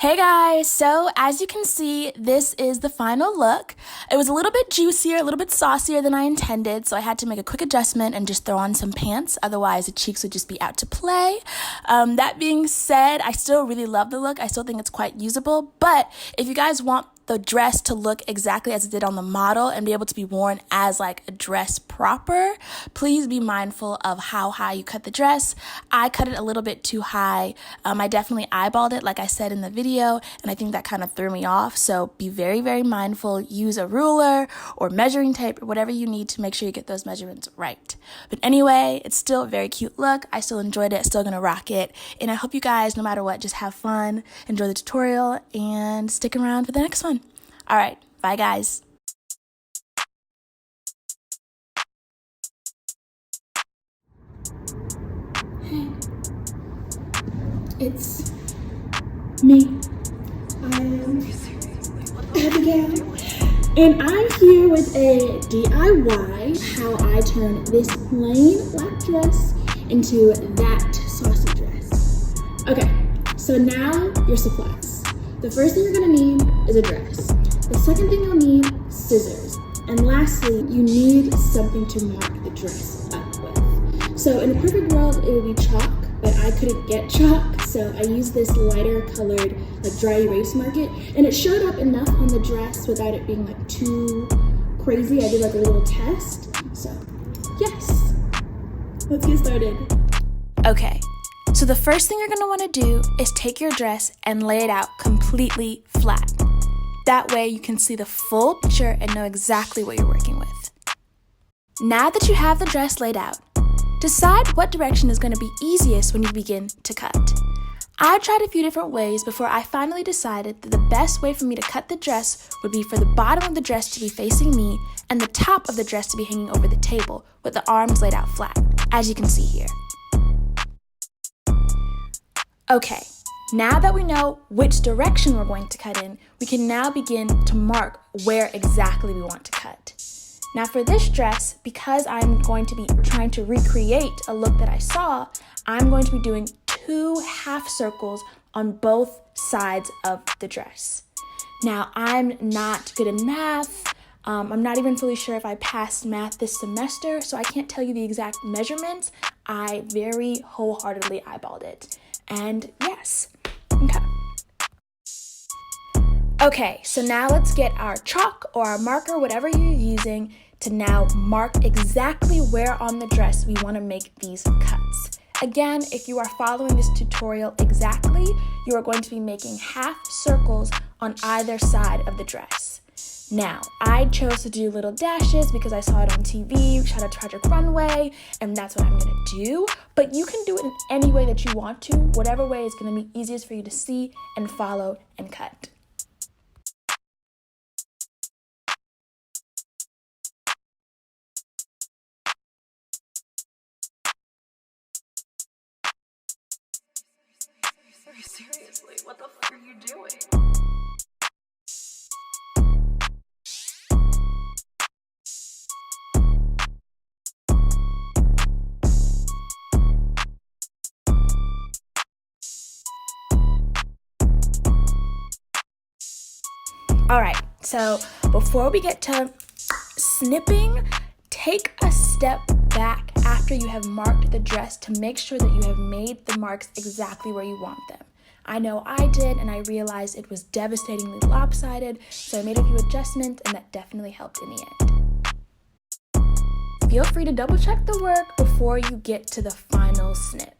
Hey guys, so as you can see, this is the final look. It was a little bit juicier, a little bit saucier than I intended, so I had to make a quick adjustment and just throw on some pants, otherwise the cheeks would just be out to play. That being said, I still really love the look. I still think it's quite usable, but if you guys want the dress to look exactly as it did on the model and be able to be worn as like a dress proper, please be mindful of how high you cut the dress. I cut it a little bit too high. I definitely eyeballed it like I said in the video, and I think that kind of threw me off. So be very, very mindful. Use a ruler or measuring tape or whatever you need to make sure you get those measurements right. But anyway, it's still a very cute look. I still enjoyed it, still gonna rock it. And I hope you guys, no matter what, just have fun, enjoy the tutorial, and stick around for the next one. All right, bye guys. Hey, it's me. I am Abigail, and I'm here with a DIY, how I turn this plain black dress into that SaUcY dress. Okay, so now your supplies. The first thing you're gonna need is a dress. The second thing you'll need, scissors. And lastly, you need something to mark the dress up with. So in a perfect world, it would be chalk, but I couldn't get chalk, so I used this lighter colored, like dry erase marker, and it showed up enough on the dress without it being like too crazy. I did like a little test, so yes, let's get started. Okay. So the first thing you're going to want to do is take your dress and lay it out completely flat. That way you can see the full picture and know exactly what you're working with. Now that you have the dress laid out, decide what direction is going to be easiest when you begin to cut. I tried a few different ways before I finally decided that the best way for me to cut the dress would be for the bottom of the dress to be facing me and the top of the dress to be hanging over the table with the arms laid out flat, as you can see here. Okay, now that we know which direction we're going to cut in, we can now begin to mark where exactly we want to cut. Now for this dress, because I'm going to be trying to recreate a look that I saw, I'm going to be doing 2 half circles on both sides of the dress. Now I'm not good in math. I'm not even fully sure if I passed math this semester, so I can't tell you the exact measurements. I very wholeheartedly eyeballed it. And yes, okay, so now let's get our chalk or our marker, whatever you're using, to now mark exactly where on the dress we want to make these cuts. Again, if you are following this tutorial exactly, you are going to be making half circles on either side of the dress. Now, I chose to do little dashes because I saw it on TV, shout out to Project Runway, and that's what I'm gonna do. But you can do it in any way that you want to, whatever way is gonna be easiest for you to see and follow and cut. Seriously, what the fuck are you doing? All right, so before we get to snipping, take a step back after you have marked the dress to make sure that you have made the marks exactly where you want them. I know I did, and I realized it was devastatingly lopsided, so I made a few adjustments, and that definitely helped in the end. Feel free to double check the work before you get to the final snip.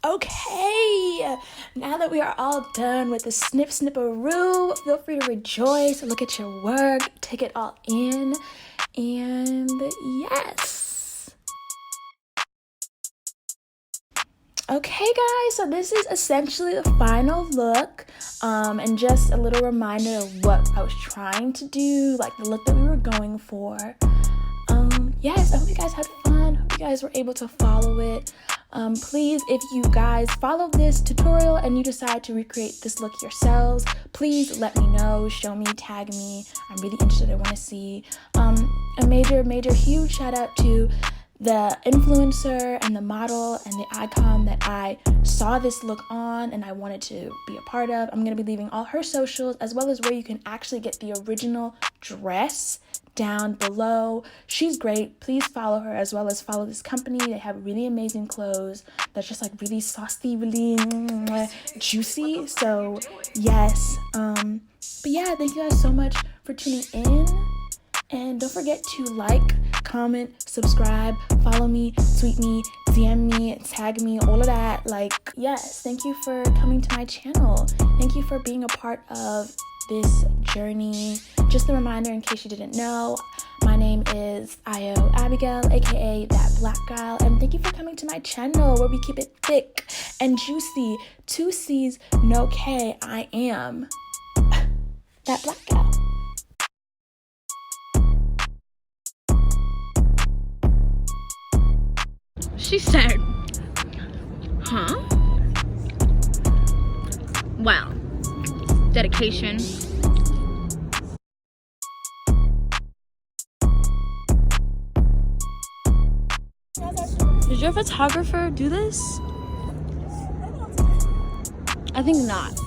Okay, Now that we are all done with the snip-snipperoo, feel free to rejoice, look at your work, take it all in, and yes. Okay guys, so this is essentially the final look, and just a little reminder of what I was trying to do, like the look that we were going for. Yes, I hope you guys had fun, hope you guys were able to follow it. Please, if you guys follow this tutorial and you decide to recreate this look yourselves, please let me know, show me, tag me. I'm really interested, I want to see. A major huge shout out to the influencer and the model and the icon that I saw this look on and I wanted to be a part of. I'm going to be leaving all her socials as well as where you can actually get the original dress down below. She's great. Please follow her as well as follow this company. They have really amazing clothes that's just like really saucy, really juicy. So yes, but yeah, thank you guys so much for tuning in, and don't forget to like, comment, subscribe, follow me, tweet me, DM me, tag me, all of that. Like, yes, thank you for coming to my channel. Thank you for being a part of this journey. Just a reminder in case you didn't know, my name is Io Abigail, aka That Black Girl, and thank you for coming to my channel where we keep it thick and juicy. 2 C's, no K. I am That Black Girl. She said, huh? Wow. Dedication. Did your photographer do this? I think not.